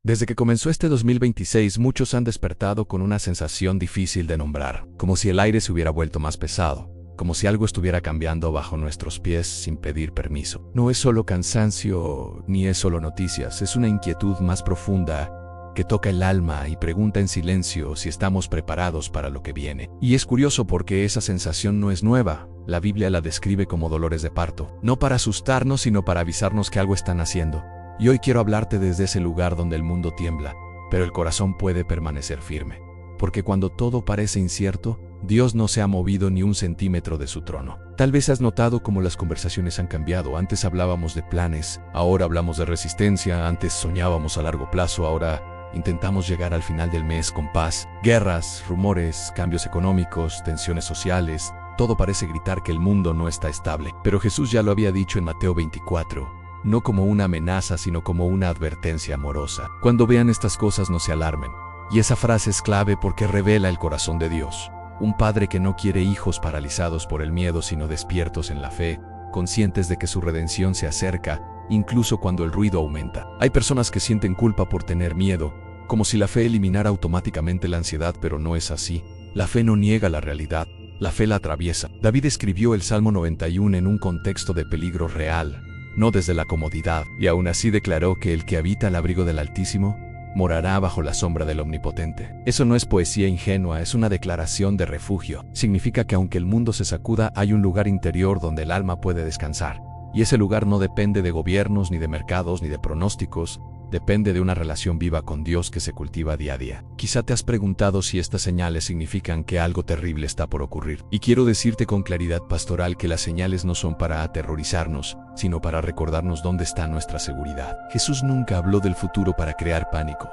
Desde que comenzó este 2026, muchos han despertado con una sensación difícil de nombrar, como si el aire se hubiera vuelto más pesado, como si algo estuviera cambiando bajo nuestros pies sin pedir permiso. No es solo cansancio, ni es solo noticias, es una inquietud más profunda que toca el alma y pregunta en silencio si estamos preparados para lo que viene. Y es curioso porque esa sensación no es nueva. La Biblia la describe como dolores de parto, no para asustarnos, sino para avisarnos que algo están haciendo. Y hoy quiero hablarte desde ese lugar donde el mundo tiembla, pero el corazón puede permanecer firme. Porque cuando todo parece incierto, Dios no se ha movido ni un centímetro de su trono. Tal vez has notado cómo las conversaciones han cambiado. Antes hablábamos de planes, ahora hablamos de resistencia. Antes soñábamos a largo plazo, ahora intentamos llegar al final del mes con paz. Guerras, rumores, cambios económicos, tensiones sociales. Todo parece gritar que el mundo no está estable. Pero Jesús ya lo había dicho en Mateo 24. No como una amenaza, sino como una advertencia amorosa. Cuando vean estas cosas, no se alarmen. Y esa frase es clave porque revela el corazón de Dios. Un padre que no quiere hijos paralizados por el miedo, sino despiertos en la fe, conscientes de que su redención se acerca, incluso cuando el ruido aumenta. Hay personas que sienten culpa por tener miedo, como si la fe eliminara automáticamente la ansiedad, pero no es así. La fe no niega la realidad, la fe la atraviesa. David escribió el Salmo 91 en un contexto de peligro real, no desde la comodidad, y aún así declaró que el que habita al abrigo del Altísimo morará bajo la sombra del Omnipotente. Eso no es poesía ingenua, es una declaración de refugio. Significa que aunque el mundo se sacuda, hay un lugar interior donde el alma puede descansar. Y ese lugar no depende de gobiernos, ni de mercados, ni de pronósticos. Depende de una relación viva con Dios que se cultiva día a día. Quizá te has preguntado si estas señales significan que algo terrible está por ocurrir. Y quiero decirte con claridad pastoral que las señales no son para aterrorizarnos, sino para recordarnos dónde está nuestra seguridad. Jesús nunca habló del futuro para crear pánico.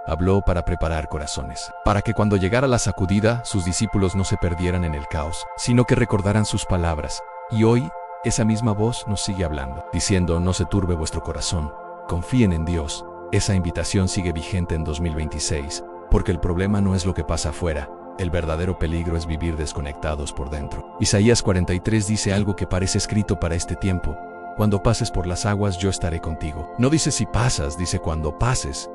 Habló para preparar corazones, para que cuando llegara la sacudida, sus discípulos no se perdieran en el caos, sino que recordaran sus palabras. Y hoy, esa misma voz nos sigue hablando, diciendo: no se turbe vuestro corazón, confíen en Dios. Esa invitación sigue vigente en 2026, porque el problema no es lo que pasa afuera, el verdadero peligro es vivir desconectados por dentro. Isaías 43 dice algo que parece escrito para este tiempo: cuando pases por las aguas, yo estaré contigo. No dice si pasas, dice cuando pases.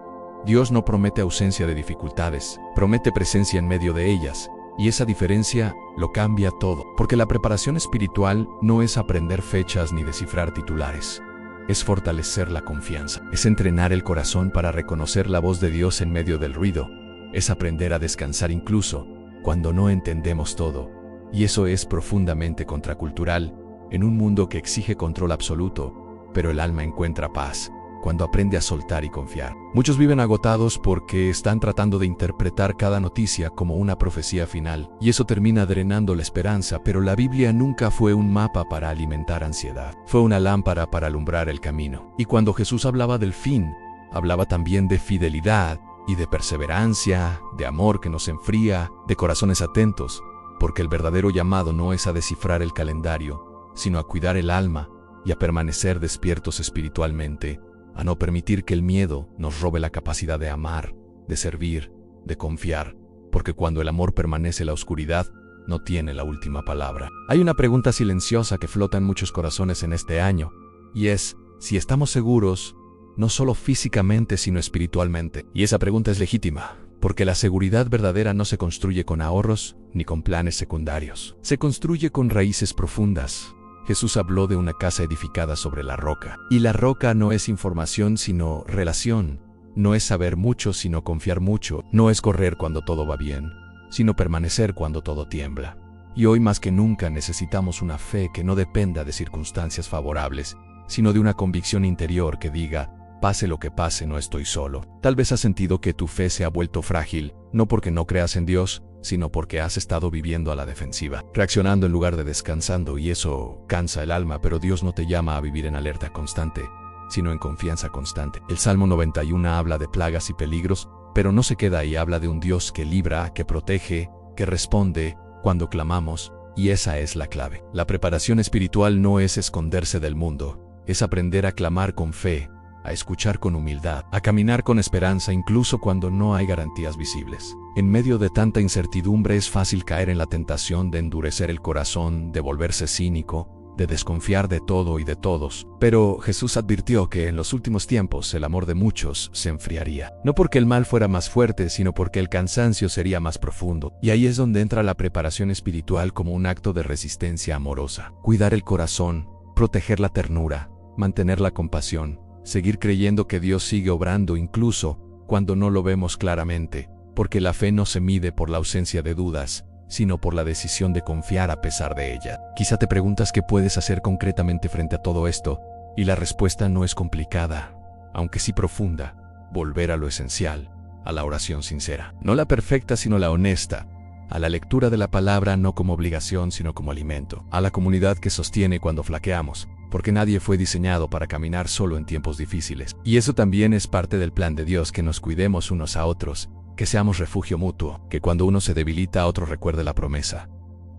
Dios no promete ausencia de dificultades, promete presencia en medio de ellas, y esa diferencia lo cambia todo, porque la preparación espiritual no es aprender fechas ni descifrar titulares. Es fortalecer la confianza, es entrenar el corazón para reconocer la voz de Dios en medio del ruido, es aprender a descansar incluso cuando no entendemos todo, y eso es profundamente contracultural en un mundo que exige control absoluto, pero el alma encuentra paz cuando aprende a soltar y confiar. Muchos viven agotados porque están tratando de interpretar cada noticia como una profecía final, y eso termina drenando la esperanza, pero la Biblia nunca fue un mapa para alimentar ansiedad, fue una lámpara para alumbrar el camino. Y cuando Jesús hablaba del fin, hablaba también de fidelidad y de perseverancia, de amor que nos enfría, de corazones atentos, porque el verdadero llamado no es a descifrar el calendario, sino a cuidar el alma y a permanecer despiertos espiritualmente, a no permitir que el miedo nos robe la capacidad de amar, de servir, de confiar, porque cuando el amor permanece, la oscuridad no tiene la última palabra. Hay una pregunta silenciosa que flota en muchos corazones en este año, y es si estamos seguros, no solo físicamente, sino espiritualmente. Y esa pregunta es legítima, porque la seguridad verdadera no se construye con ahorros ni con planes secundarios. Se construye con raíces profundas. Jesús habló de una casa edificada sobre la roca. Y la roca no es información, sino relación. No es saber mucho, sino confiar mucho. No es correr cuando todo va bien, sino permanecer cuando todo tiembla. Y hoy más que nunca necesitamos una fe que no dependa de circunstancias favorables, sino de una convicción interior que diga: pase lo que pase, no estoy solo. Tal vez has sentido que tu fe se ha vuelto frágil, no porque no creas en Dios, sino porque has estado viviendo a la defensiva, reaccionando en lugar de descansando, y eso cansa el alma. Pero Dios no te llama a vivir en alerta constante, sino en confianza constante. El Salmo 91 habla de plagas y peligros, pero no se queda ahí. Habla de un Dios que libra, que protege, que responde cuando clamamos, y esa es la clave. La preparación espiritual no es esconderse del mundo, es aprender a clamar con fe, a escuchar con humildad, a caminar con esperanza incluso cuando no hay garantías visibles. En medio de tanta incertidumbre es fácil caer en la tentación de endurecer el corazón, de volverse cínico, de desconfiar de todo y de todos. Pero Jesús advirtió que en los últimos tiempos el amor de muchos se enfriaría. No porque el mal fuera más fuerte, sino porque el cansancio sería más profundo. Y ahí es donde entra la preparación espiritual como un acto de resistencia amorosa. Cuidar el corazón, proteger la ternura, mantener la compasión, seguir creyendo que Dios sigue obrando incluso cuando no lo vemos claramente, porque la fe no se mide por la ausencia de dudas, sino por la decisión de confiar a pesar de ella. Quizá te preguntas qué puedes hacer concretamente frente a todo esto, y la respuesta no es complicada, aunque sí profunda: volver a lo esencial, a la oración sincera. No la perfecta, sino la honesta, a la lectura de la palabra no como obligación, sino como alimento, a la comunidad que sostiene cuando flaqueamos, porque nadie fue diseñado para caminar solo en tiempos difíciles. Y eso también es parte del plan de Dios, que nos cuidemos unos a otros, que seamos refugio mutuo, que cuando uno se debilita otro recuerde la promesa.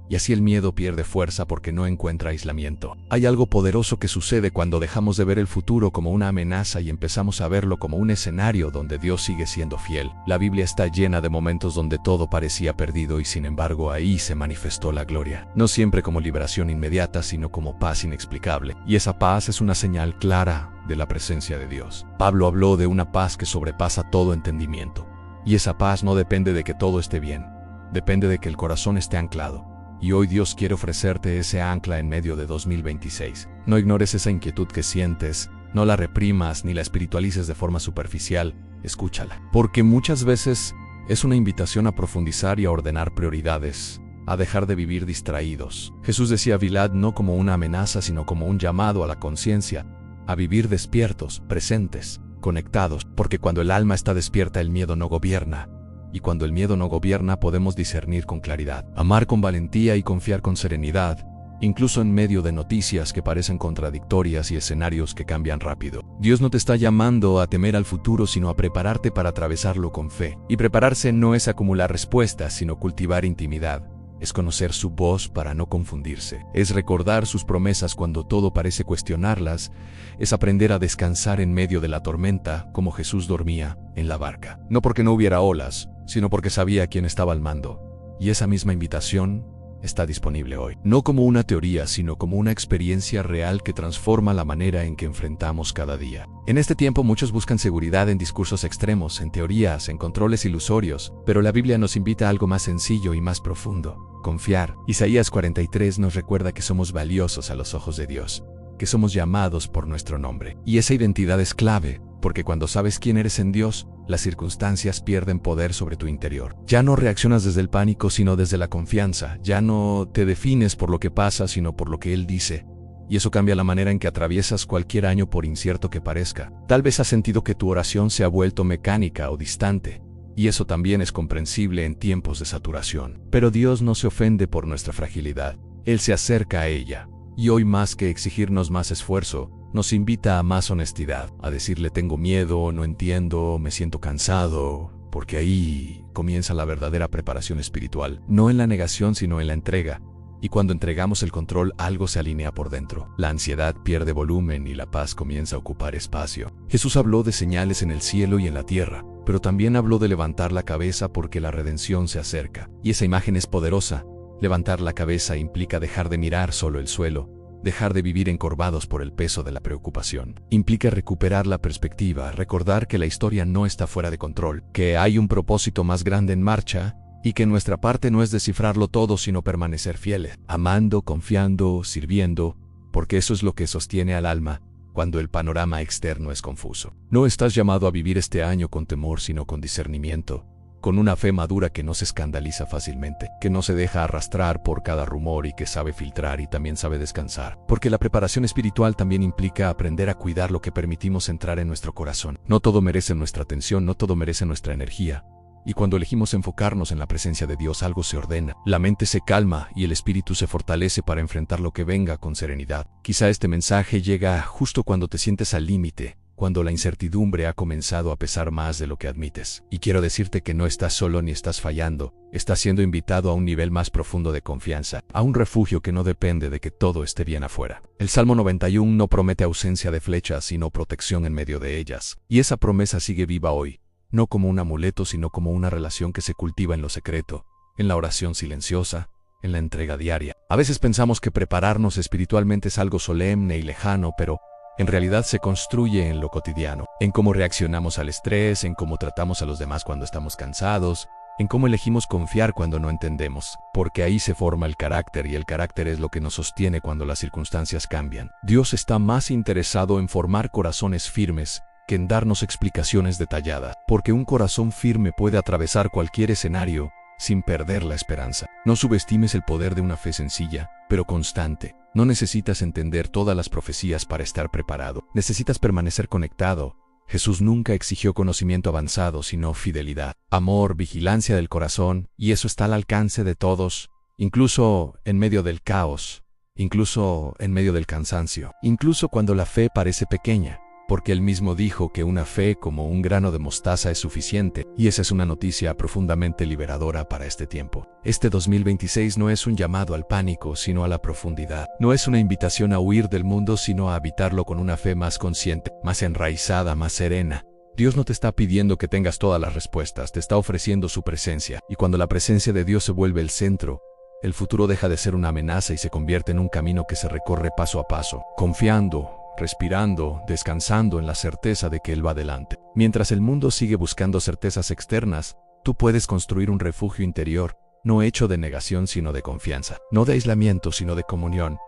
Y así el miedo pierde fuerza porque no encuentra aislamiento. Hay algo poderoso que sucede cuando dejamos de ver el futuro como una amenaza y empezamos a verlo como un escenario donde Dios sigue siendo fiel. La Biblia está llena de momentos donde todo parecía perdido y sin embargo ahí se manifestó la gloria. No siempre como liberación inmediata, sino como paz inexplicable. Y esa paz es una señal clara de la presencia de Dios. Pablo habló de una paz que sobrepasa todo entendimiento. Y esa paz no depende de que todo esté bien, depende de que el corazón esté anclado. Y hoy Dios quiere ofrecerte ese ancla en medio de 2026. No ignores esa inquietud que sientes, no la reprimas ni la espiritualices de forma superficial, escúchala. Porque muchas veces es una invitación a profundizar y a ordenar prioridades, a dejar de vivir distraídos. Jesús decía Vilad no como una amenaza, sino como un llamado a la conciencia, a vivir despiertos, presentes, conectados, porque cuando el alma está despierta el miedo no gobierna. Y cuando el miedo no gobierna podemos discernir con claridad, amar con valentía y confiar con serenidad, incluso en medio de noticias que parecen contradictorias y escenarios que cambian rápido. Dios no te está llamando a temer al futuro, sino a prepararte para atravesarlo con fe. Y prepararse no es acumular respuestas, sino cultivar intimidad. Es conocer su voz para no confundirse. Es recordar sus promesas cuando todo parece cuestionarlas. Es aprender a descansar en medio de la tormenta, como Jesús dormía en la barca. No porque no hubiera olas, sino porque sabía quién estaba al mando. Y esa misma invitación está disponible hoy. No como una teoría, sino como una experiencia real que transforma la manera en que enfrentamos cada día. En este tiempo muchos buscan seguridad en discursos extremos, en teorías, en controles ilusorios, pero la Biblia nos invita a algo más sencillo y más profundo: confiar. Isaías 43 nos recuerda que somos valiosos a los ojos de Dios, que somos llamados por nuestro nombre. Y esa identidad es clave, porque cuando sabes quién eres en Dios, las circunstancias pierden poder sobre tu interior. Ya no reaccionas desde el pánico, sino desde la confianza. Ya no te defines por lo que pasa, sino por lo que Él dice. Y eso cambia la manera en que atraviesas cualquier año, por incierto que parezca. Tal vez has sentido que tu oración se ha vuelto mecánica o distante, y eso también es comprensible en tiempos de saturación. Pero Dios no se ofende por nuestra fragilidad. Él se acerca a ella. Y hoy, más que exigirnos más esfuerzo, nos invita a más honestidad, a decirle: tengo miedo, no entiendo, me siento cansado, porque ahí comienza la verdadera preparación espiritual, no en la negación sino en la entrega. Y cuando entregamos el control, algo se alinea por dentro. La ansiedad pierde volumen y la paz comienza a ocupar espacio. Jesús habló de señales en el cielo y en la tierra, pero también habló de levantar la cabeza porque la redención se acerca. Y esa imagen es poderosa. Levantar la cabeza implica dejar de mirar solo el suelo, dejar de vivir encorvados por el peso de la preocupación. Implica recuperar la perspectiva, recordar que la historia no está fuera de control, que hay un propósito más grande en marcha, y que nuestra parte no es descifrarlo todo, sino permanecer fieles, amando, confiando, sirviendo, porque eso es lo que sostiene al alma cuando el panorama externo es confuso. No estás llamado a vivir este año con temor, sino con discernimiento, con una fe madura que no se escandaliza fácilmente, que no se deja arrastrar por cada rumor y que sabe filtrar y también sabe descansar. Porque la preparación espiritual también implica aprender a cuidar lo que permitimos entrar en nuestro corazón. No todo merece nuestra atención, no todo merece nuestra energía. Y cuando elegimos enfocarnos en la presencia de Dios, algo se ordena, la mente se calma y el espíritu se fortalece para enfrentar lo que venga con serenidad. Quizá este mensaje llega justo cuando te sientes al límite, cuando la incertidumbre ha comenzado a pesar más de lo que admites. Y quiero decirte que no estás solo ni estás fallando, estás siendo invitado a un nivel más profundo de confianza, a un refugio que no depende de que todo esté bien afuera. El Salmo 91 no promete ausencia de flechas, sino protección en medio de ellas. Y esa promesa sigue viva hoy, no como un amuleto, sino como una relación que se cultiva en lo secreto, en la oración silenciosa, en la entrega diaria. A veces pensamos que prepararnos espiritualmente es algo solemne y lejano, pero en realidad se construye en lo cotidiano, en cómo reaccionamos al estrés, en cómo tratamos a los demás cuando estamos cansados, en cómo elegimos confiar cuando no entendemos, porque ahí se forma el carácter y el carácter es lo que nos sostiene cuando las circunstancias cambian. Dios está más interesado en formar corazones firmes que en darnos explicaciones detalladas, porque un corazón firme puede atravesar cualquier escenario sin perder la esperanza. No subestimes el poder de una fe sencilla, pero constante. No necesitas entender todas las profecías para estar preparado. Necesitas permanecer conectado. Jesús nunca exigió conocimiento avanzado, sino fidelidad, amor, vigilancia del corazón, y eso está al alcance de todos, incluso en medio del caos, incluso en medio del cansancio, incluso cuando la fe parece pequeña. Porque él mismo dijo que una fe como un grano de mostaza es suficiente, y esa es una noticia profundamente liberadora para este tiempo. Este 2026 no es un llamado al pánico, sino a la profundidad. No es una invitación a huir del mundo, sino a habitarlo con una fe más consciente, más enraizada, más serena. Dios no te está pidiendo que tengas todas las respuestas, te está ofreciendo su presencia, y cuando la presencia de Dios se vuelve el centro, el futuro deja de ser una amenaza y se convierte en un camino que se recorre paso a paso, confiando, respirando, descansando en la certeza de que Él va adelante. Mientras el mundo sigue buscando certezas externas, tú puedes construir un refugio interior, no hecho de negación sino de confianza, no de aislamiento sino de comunión.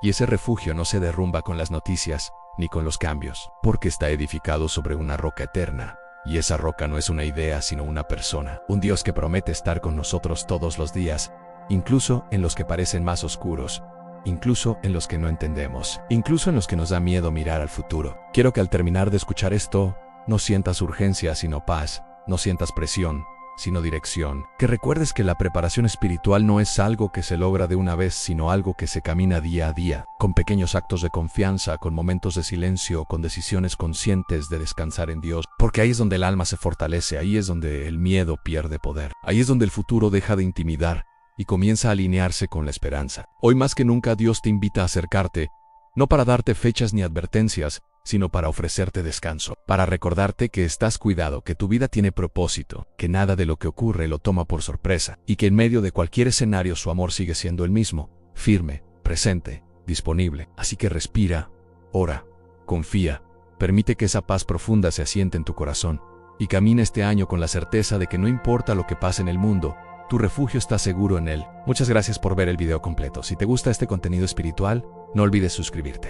Y ese refugio no se derrumba con las noticias, ni con los cambios, porque está edificado sobre una roca eterna. Y esa roca no es una idea sino una persona, un Dios que promete estar con nosotros todos los días, incluso en los que parecen más oscuros, incluso en los que no entendemos, incluso en los que nos da miedo mirar al futuro. Quiero que al terminar de escuchar esto, no sientas urgencia sino paz, no sientas presión, sino dirección. Que recuerdes que la preparación espiritual no es algo que se logra de una vez, sino algo que se camina día a día, con pequeños actos de confianza, con momentos de silencio, con decisiones conscientes de descansar en Dios, porque ahí es donde el alma se fortalece, ahí es donde el miedo pierde poder, ahí es donde el futuro deja de intimidar y comienza a alinearse con la esperanza. Hoy más que nunca Dios te invita a acercarte, no para darte fechas ni advertencias, sino para ofrecerte descanso, para recordarte que estás cuidado, que tu vida tiene propósito, que nada de lo que ocurre lo toma por sorpresa, y que en medio de cualquier escenario su amor sigue siendo el mismo, firme, presente, disponible. Así que respira, ora, confía, permite que esa paz profunda se asiente en tu corazón, y camina este año con la certeza de que no importa lo que pase en el mundo, tu refugio está seguro en Él. Muchas gracias por ver el video completo. Si te gusta este contenido espiritual, no olvides suscribirte.